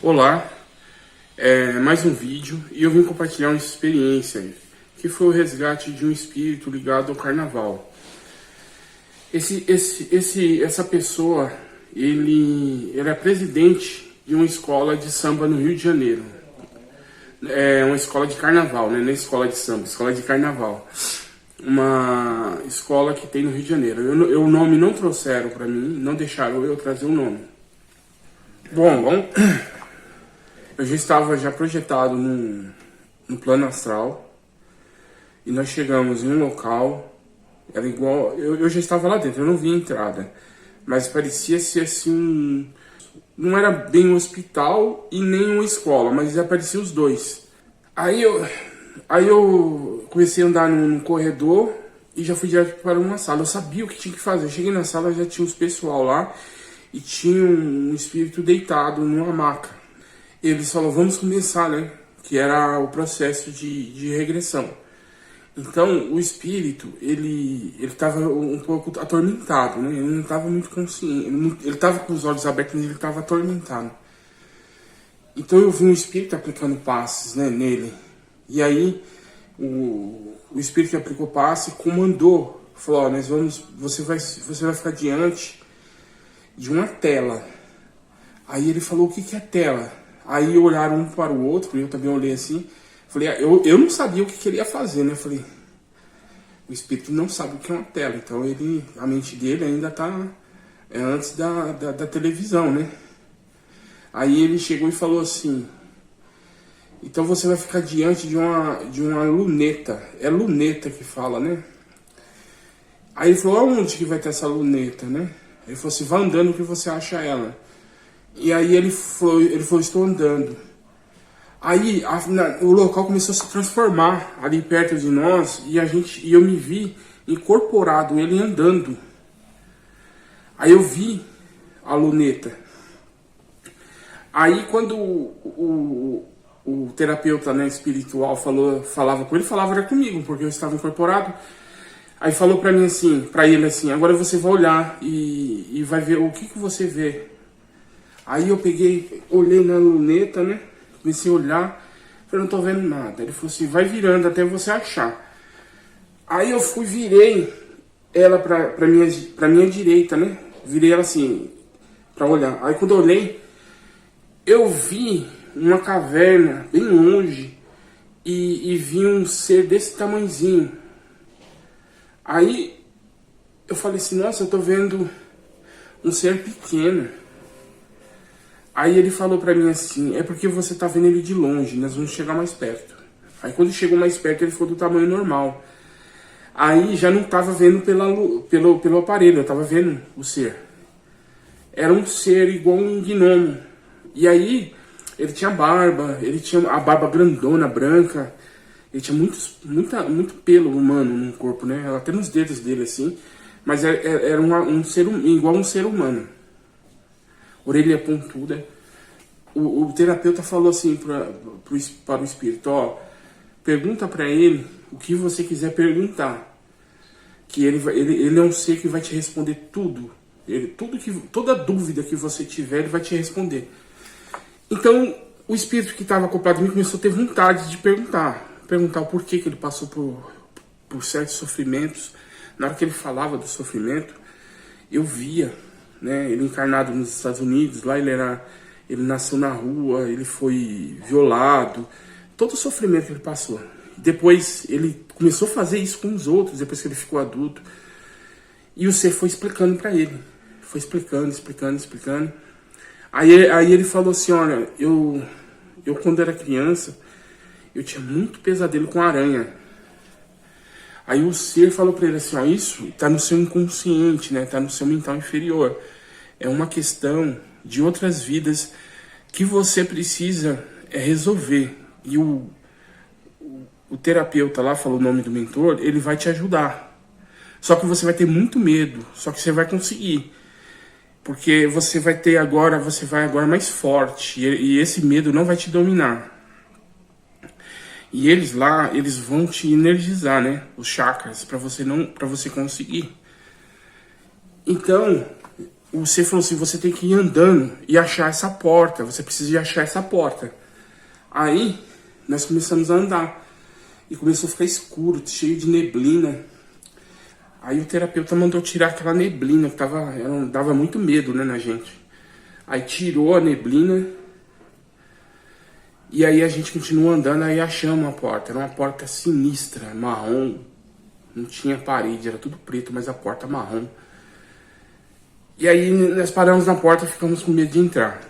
Olá, mais um vídeo e eu vim compartilhar uma experiência que foi o resgate de um espírito ligado ao carnaval. Essa pessoa, ele é presidente de uma escola de samba no Rio de Janeiro. É uma escola de carnaval, né? Não é escola de samba, escola de carnaval. Uma escola que tem no Rio de Janeiro. O nome não trouxeram para mim, não deixaram eu trazer o nome. Bom, eu já estava projetado no plano astral e nós chegamos em um local, era igual, eu já estava lá dentro, eu não vi a entrada, mas parecia ser assim, não era bem um hospital e nem uma escola, mas apareciam os dois. Aí eu comecei a andar num corredor e já fui direto para uma sala. Eu sabia o que tinha que fazer. Eu cheguei na sala, já tinha uns pessoal lá e tinha um espírito deitado numa maca. Eles falaram, vamos começar, né? Que era o processo de regressão. Então, o espírito, ele estava um pouco atormentado, né? Ele não estava muito consciente. Ele estava com os olhos abertos, mas ele estava atormentado. Então, eu vi um espírito aplicando passes, né, nele. E aí, o espírito que aplicou passe comandou. Falou, você vai ficar diante de uma tela. Aí ele falou, o que é tela? Aí olharam um para o outro, eu também olhei assim. Falei, eu não sabia o que ele ia fazer, né? Falei, o espírito não sabe o que é uma tela. Então a mente dele ainda está antes da televisão, né? Aí ele chegou e falou assim, então você vai ficar diante de uma luneta. É luneta que fala, né? Aí ele falou, aonde que vai ter essa luneta, né? Ele falou assim, vai andando que você acha ela. E aí ele falou, estou andando. Aí o local começou a se transformar ali perto de nós e eu me vi incorporado, ele andando. Aí eu vi a luneta. Aí quando o terapeuta, né, espiritual falava com ele, era comigo, porque eu estava incorporado. Aí falou pra mim assim, pra ele assim, agora você vai olhar e vai ver o que você vê. Aí eu olhei na luneta, né? Comecei a olhar, falei, não tô vendo nada. Ele falou assim, vai virando até você achar. Aí eu virei ela pra minha direita, né? Virei ela assim, pra olhar. Aí quando eu olhei, eu vi uma caverna bem longe e vi um ser desse tamanhozinho. Aí eu falei assim, nossa, eu tô vendo um ser pequeno. Aí ele falou pra mim assim, é porque você tá vendo ele de longe, nós vamos chegar mais perto. Aí quando chegou mais perto ele ficou do tamanho normal. Aí já não tava vendo pelo aparelho, eu tava vendo o ser. Era um ser igual um gnomo. E aí ele tinha barba, ele tinha a barba grandona, branca. Ele tinha muito pelo humano no corpo, né? Até nos dedos dele assim. Mas era um ser igual um ser humano. Orelha pontuda. O terapeuta falou assim para o espírito, ó, pergunta para ele o que você quiser perguntar, que ele é um ser que vai te responder tudo, toda dúvida que você tiver ele vai te responder. Então o espírito que estava acoplado a mim começou a ter vontade de perguntar o porquê que ele passou por certos sofrimentos. Na hora que ele falava do sofrimento, eu via, né, ele encarnado nos Estados Unidos, lá ele nasceu na rua, ele foi violado, todo o sofrimento que ele passou. Depois ele começou a fazer isso com os outros, depois que ele ficou adulto. E o ser foi explicando para ele, foi explicando. Aí ele falou assim, olha, eu quando era criança, eu tinha muito pesadelo com aranha. Aí o ser falou para ele assim, ó, isso tá no seu inconsciente, né, tá no seu mental inferior. É uma questão de outras vidas que você precisa resolver. E o terapeuta lá, falou o nome do mentor, ele vai te ajudar. Só que você vai ter muito medo, só que você vai conseguir. Porque você vai agora mais forte, e esse medo não vai te dominar. E eles vão te energizar, né, os chakras, para você conseguir. Então, o ser falou assim, você tem que ir andando e achar essa porta, você precisa de achar essa porta. Aí, nós começamos a andar, e começou a ficar escuro, cheio de neblina. Aí o terapeuta mandou tirar aquela neblina, que dava muito medo, né, na gente. Aí tirou a neblina, e aí a gente continuou andando, aí achamos a porta. Era uma porta sinistra, marrom, não tinha parede, era tudo preto, mas a porta marrom. E aí nós paramos na porta e ficamos com medo de entrar.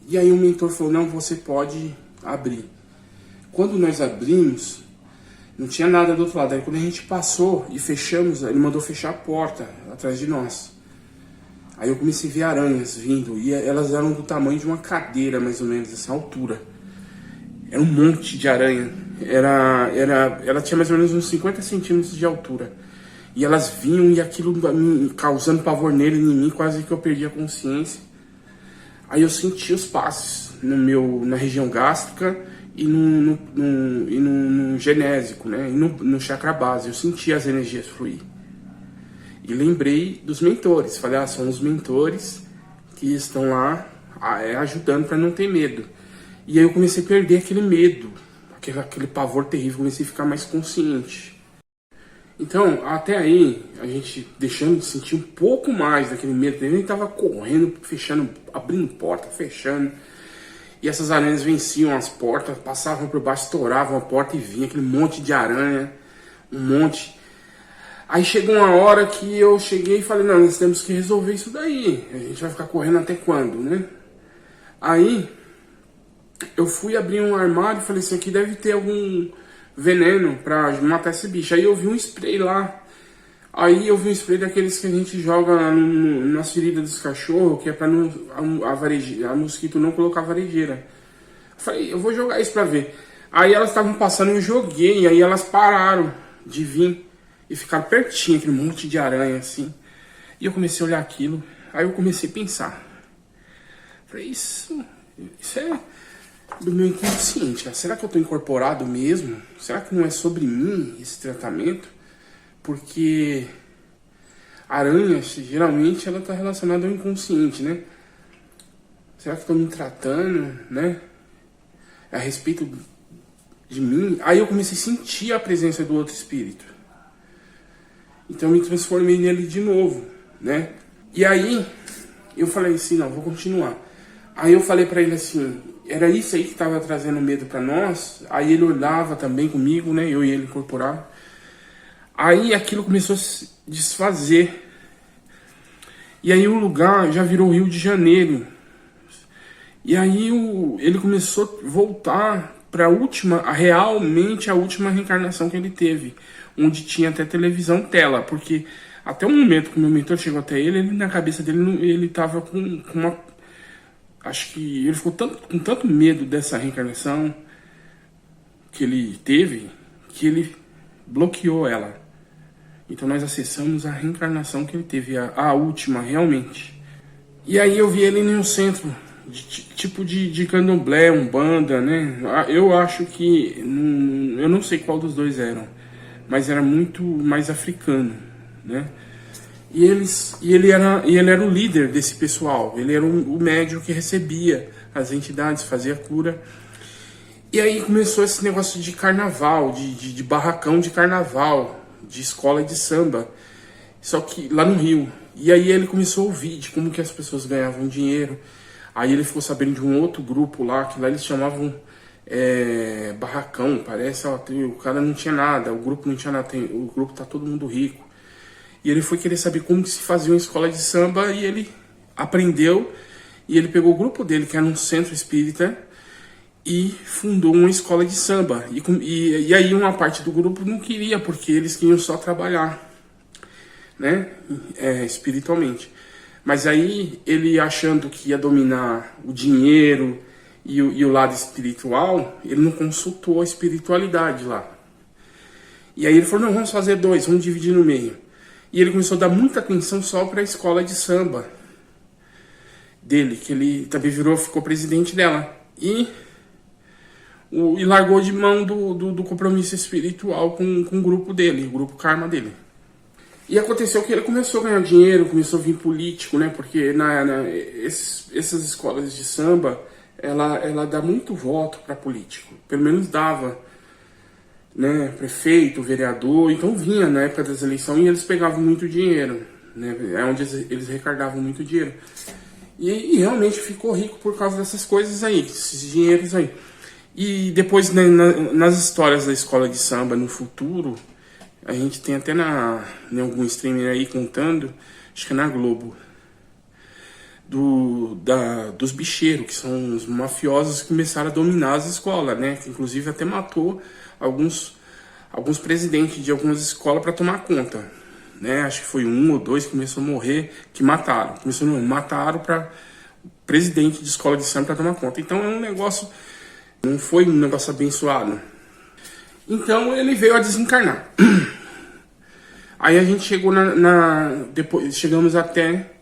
E aí o mentor falou, não, você pode abrir. Quando nós abrimos, não tinha nada do outro lado. Aí quando a gente passou e fechamos, ele mandou fechar a porta atrás de nós. Aí eu comecei a ver aranhas vindo, e elas eram do tamanho de uma cadeira, mais ou menos, essa altura. Era um monte de aranha. Ela tinha mais ou menos uns 50 centímetros de altura. E elas vinham e aquilo causando pavor nele, em mim, quase que eu perdi a consciência. Aí eu senti os passos na região gástrica e no genésico, né? E no chakra base. Eu senti as energias fluir. E lembrei dos mentores. Falei, são os mentores que estão lá ajudando para não ter medo. E aí eu comecei a perder aquele medo, aquele pavor terrível, comecei a ficar mais consciente. Então, até aí, a gente deixando de sentir um pouco mais daquele medo. Ele estava correndo, fechando, abrindo porta, fechando. E essas aranhas venciam as portas, passavam por baixo, estouravam a porta e vinha aquele monte de aranha, um monte. Aí chegou uma hora que eu cheguei e falei, não, nós temos que resolver isso daí. A gente vai ficar correndo até quando, né? Aí eu fui abrir um armário e falei, isso aqui deve ter algum veneno pra matar esse bicho. Aí eu vi um spray lá. Aí eu vi um spray daqueles que a gente joga nas feridas dos cachorros, que é pra a mosquito não colocar varejeira. Eu falei, eu vou jogar isso pra ver. Aí elas estavam passando, eu joguei, aí elas pararam de vir e ficaram pertinho, aquele monte de aranha assim. E eu comecei a olhar aquilo, aí eu comecei a pensar. Falei, isso é do meu inconsciente. Será que eu tô incorporado mesmo? Será que não é sobre mim esse tratamento? Porque aranha, geralmente, ela tá relacionada ao inconsciente, né? Será que eu tô me tratando, né? A respeito de mim? Aí eu comecei a sentir a presença do outro espírito. Então eu me transformei nele de novo, né? E aí eu falei assim, não, vou continuar. Aí eu falei pra ele assim, era isso aí que tava trazendo medo pra nós. Aí ele olhava também comigo, né? Eu e ele incorporavam. Aí aquilo começou a se desfazer. E aí o lugar já virou Rio de Janeiro. E aí ele começou a voltar para realmente a última reencarnação que ele teve, onde tinha até televisão tela, porque até o momento que o meu mentor chegou até ele na cabeça dele, ele tava com uma... Acho que ele ficou com tanto medo dessa reencarnação que ele teve, que ele bloqueou ela. Então nós acessamos a reencarnação que ele teve, a última, realmente. E aí eu vi ele em um centro, tipo de candomblé, umbanda, né? Eu acho que, eu não sei qual dos dois eram, mas era muito mais africano, né? E ele era o líder desse pessoal, ele era o médium que recebia as entidades, fazia a cura. E aí começou esse negócio de carnaval, de barracão de carnaval, de escola de samba, só que lá no Rio. E aí ele começou a ouvir de como que as pessoas ganhavam dinheiro. Aí ele ficou sabendo de um outro grupo lá, que lá eles chamavam barracão, parece, o cara não tinha nada, o grupo não tinha nada, o grupo tá todo mundo rico. E ele foi querer saber como que se fazia uma escola de samba, e ele aprendeu, e ele pegou o grupo dele, que era um centro espírita, e fundou uma escola de samba. E aí uma parte do grupo não queria, porque eles queriam só trabalhar, né, espiritualmente. Mas aí ele, achando que ia dominar o dinheiro e o lado espiritual, ele não consultou a espiritualidade lá. E aí ele falou, não, vamos fazer dois, vamos dividir no meio. E ele começou a dar muita atenção só para a escola de samba dele, que ele também ficou presidente dela. E largou de mão do compromisso espiritual com o grupo dele, o grupo karma dele. E aconteceu que ele começou a ganhar dinheiro, começou a vir político, né? Porque essas escolas de samba, ela dá muito voto para político. Pelo menos dava, né? Prefeito, vereador. Então vinha na época das eleições e eles pegavam muito dinheiro, né? É onde eles recardavam muito dinheiro. E realmente ficou rico por causa dessas coisas aí, esses dinheiros aí. E depois, né, nas histórias da escola de samba no futuro, a gente tem até em algum streamer aí contando, acho que é na Globo, dos bicheiros, que são os mafiosos que começaram a dominar as escolas, né? Que inclusive até matou alguns presidentes de algumas escolas para tomar conta, né? Acho que foi 1 ou 2 que começou a morrer, que mataram. Mataram para presidente de escola de samba para tomar conta. Então é um negócio, não foi um negócio abençoado. Então ele veio a desencarnar. Aí a gente chegou depois chegamos até,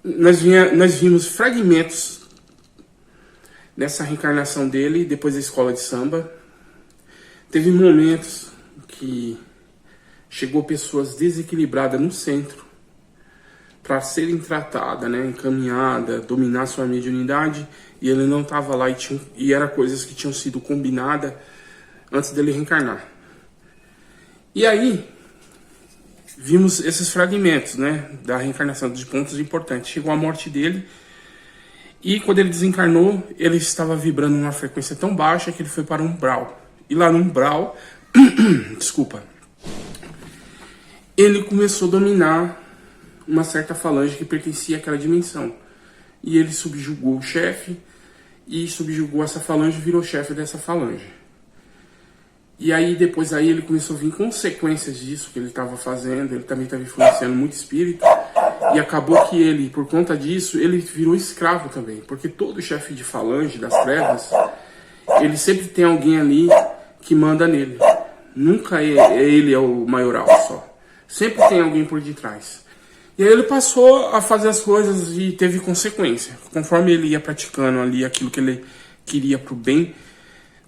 nós vimos fragmentos dessa reencarnação dele depois da escola de samba. Teve momentos que chegou pessoas desequilibradas no centro para serem tratadas, né, encaminhada, dominar sua mediunidade, e ele não estava lá e era coisas que tinham sido combinadas antes dele reencarnar. E aí vimos esses fragmentos, né, da reencarnação, de pontos importantes. Chegou a morte dele e quando ele desencarnou, ele estava vibrando numa frequência tão baixa que ele foi para um umbral. E lá no umbral, desculpa, ele começou a dominar uma certa falange que pertencia àquela dimensão. E ele subjugou o chefe e subjugou essa falange e virou chefe dessa falange. E aí depois ele começou a vir consequências disso que ele estava fazendo. Ele também estava influenciando muito espírito. E acabou que ele, por conta disso, ele virou escravo também. Porque todo chefe de falange das trevas, ele sempre tem alguém ali que manda nele. Nunca ele é o maioral só. Sempre tem alguém por detrás. E aí ele passou a fazer as coisas e teve consequência. Conforme ele ia praticando ali aquilo que ele queria pro bem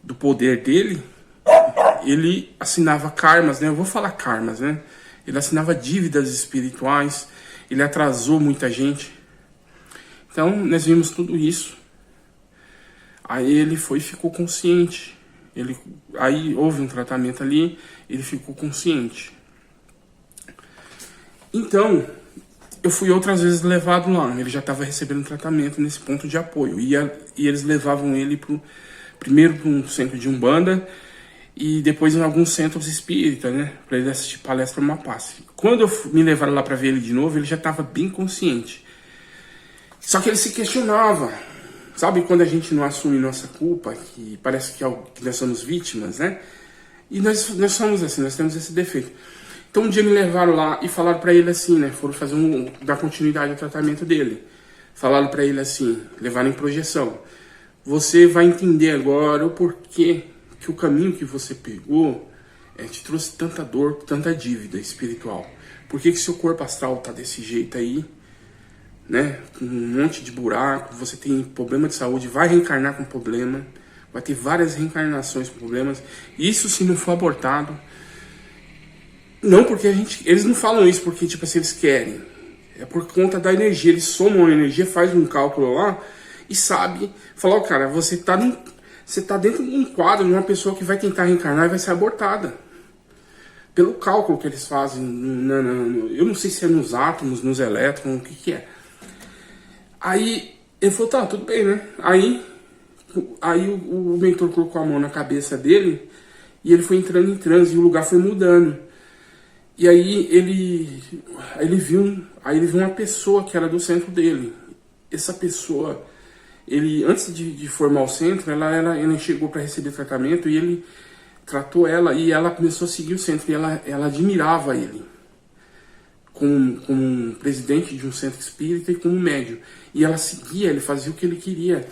do poder dele, ele assinava karmas, né? Eu vou falar karmas, né? Ele assinava dívidas espirituais, ele atrasou muita gente. Então, nós vimos tudo isso. Aí ele ficou consciente. Aí houve um tratamento ali, ele ficou consciente. Então, eu fui outras vezes levado lá. Ele já estava recebendo tratamento nesse ponto de apoio. E eles levavam ele primeiro para um centro de Umbanda e depois em alguns centros espíritas, né? Para ele assistir palestra no Mapace. Quando me levaram lá para ver ele de novo, ele já estava bem consciente. Só que ele se questionava. Sabe quando a gente não assume nossa culpa, que parece que nós somos vítimas, né? E nós somos assim, nós temos esse defeito. Então um dia me levaram lá e falaram para ele assim, né? Foram dar continuidade ao tratamento dele. Falaram para ele assim, levaram em projeção. Você vai entender agora o porquê que o caminho que você pegou te trouxe tanta dor, tanta dívida espiritual. Por que seu corpo astral tá desse jeito aí, né? Com um monte de buraco, você tem problema de saúde, vai reencarnar com problema, vai ter várias reencarnações com problemas. Isso se não for abortado. Não porque eles não falam isso porque tipo assim eles querem. É por conta da energia, eles somam a energia, faz um cálculo lá e sabe, falar, cara, você tá dentro de um quadro de uma pessoa que vai tentar reencarnar e vai ser abortada. Pelo cálculo que eles fazem, eu não sei se é nos átomos, nos elétrons, o que é. Aí ele falou, tá, tudo bem, né? Aí o mentor colocou a mão na cabeça dele e ele foi entrando em transe e o lugar foi mudando. E aí ele viu uma pessoa que era do centro dele. Essa pessoa, antes de formar o centro, ela chegou para receber tratamento e ele tratou ela e ela começou a seguir o centro e ela admirava ele como um presidente de um centro espírita e como médium. E ela seguia, ele fazia o que ele queria.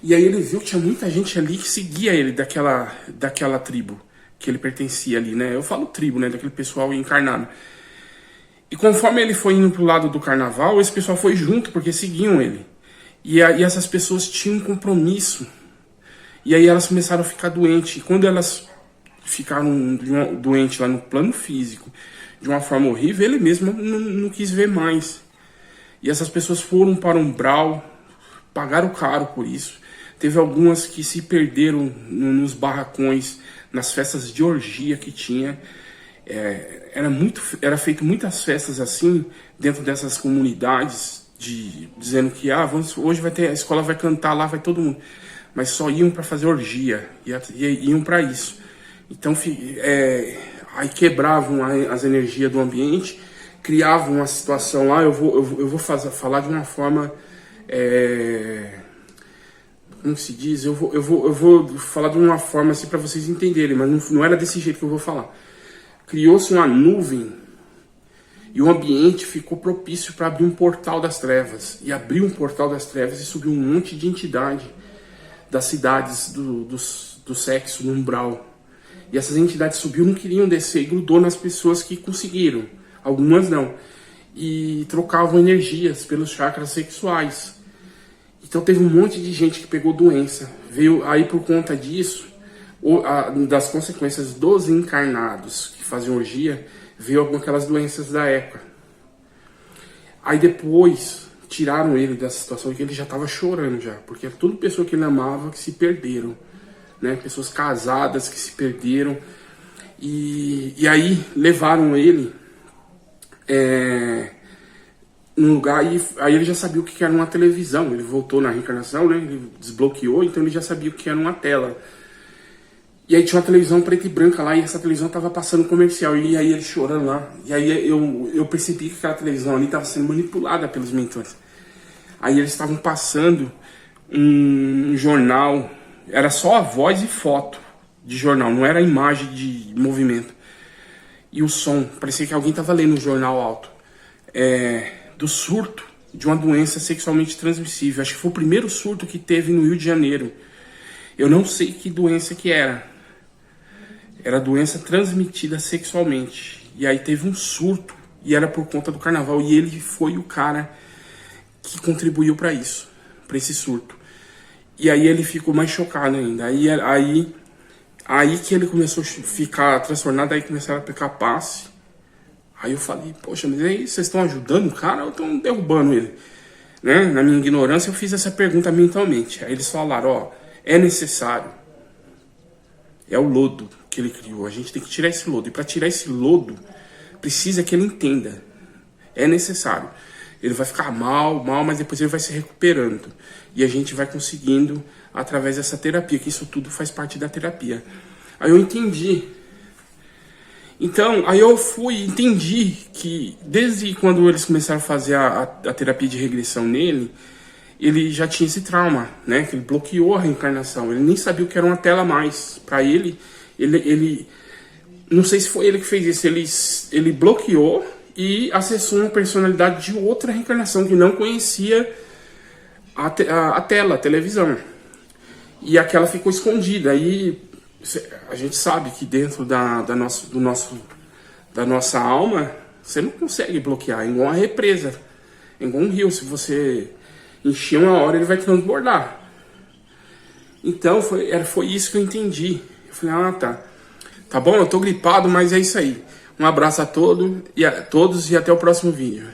E aí ele viu que tinha muita gente ali que seguia ele daquela tribo que ele pertencia ali, né? Eu falo tribo, né? Daquele pessoal encarnado. E conforme ele foi indo pro lado do carnaval, esse pessoal foi junto, porque seguiam ele. E essas pessoas tinham um compromisso. E aí elas começaram a ficar doentes. E quando elas ficaram doentes lá no plano físico, de uma forma horrível, ele mesmo não quis ver mais. E essas pessoas foram para o umbral, pagaram caro por isso. Teve algumas que se perderam nos barracões, nas festas de orgia que tinha. Era feito muitas festas assim, dentro dessas comunidades, dizendo que hoje vai ter, a escola vai cantar lá, vai todo mundo. Mas só iam para fazer orgia, iam para isso. Então, aí quebravam as energias do ambiente, criavam uma situação lá. Eu vou falar de uma forma, como se diz? Eu vou falar de uma forma assim para vocês entenderem, mas não era desse jeito que eu vou falar. Criou-se uma nuvem e o ambiente ficou propício para abrir um portal das trevas. E abriu um portal das trevas e subiu um monte de entidade das cidades do sexo, no umbral. E essas entidades subiu, não queriam descer, e grudou nas pessoas que conseguiram. Algumas não. E trocavam energias pelos chakras sexuais. Então teve um monte de gente que pegou doença. Veio aí por conta disso, das consequências dos encarnados que faziam orgia, veio algumas aquelas doenças da época. Aí depois tiraram ele dessa situação, que ele já estava chorando já, porque era tudo pessoa que ele amava que se perderam, né? Pessoas casadas que se perderam. E aí levaram ele num lugar, e aí ele já sabia o que era uma televisão. Ele voltou na reencarnação, né? Ele desbloqueou, então ele já sabia o que era uma tela. E aí tinha uma televisão preta e branca lá, e essa televisão estava passando comercial, e aí ele chorando lá. E aí eu percebi que aquela televisão ali estava sendo manipulada pelos mentores. Aí eles estavam passando um jornal, era só a voz e foto de jornal, não era imagem de movimento. E o som, parecia que alguém estava lendo o jornal alto. Do surto de uma doença sexualmente transmissível. Acho que foi o primeiro surto que teve no Rio de Janeiro. Eu não sei que doença que era. Era doença transmitida sexualmente. E aí teve um surto, e era por conta do carnaval. E ele foi o cara que contribuiu para isso, para esse surto. E aí ele ficou mais chocado ainda. Aí que ele começou a ficar transtornado, aí começaram a aplicar passe. Aí eu falei, poxa, mas aí vocês estão ajudando o cara ou estão derrubando ele? Né? Na minha ignorância eu fiz essa pergunta mentalmente. Aí eles falaram, é necessário. É o lodo que ele criou, a gente tem que tirar esse lodo. E para tirar esse lodo, precisa que ele entenda. É necessário. Ele vai ficar mal, mas depois ele vai se recuperando. E a gente vai conseguindo através dessa terapia, que isso tudo faz parte da terapia. Aí eu entendi. Então, aí eu entendi que desde quando eles começaram a fazer a terapia de regressão nele, ele já tinha esse trauma, né? Que ele bloqueou a reencarnação. Ele nem sabia o que era uma tela mais. Para ele não sei se foi ele que fez isso. Ele bloqueou e acessou uma personalidade de outra reencarnação que não conhecia a tela, a televisão. E aquela ficou escondida. Aí a gente sabe que dentro da nossa alma, você não consegue bloquear. É igual uma represa, é igual um rio. Se você encher uma hora, ele vai transbordar. Então foi isso que eu entendi. Eu falei, tá bom, eu tô gripado, mas é isso aí. Um abraço a todos e até o próximo vídeo.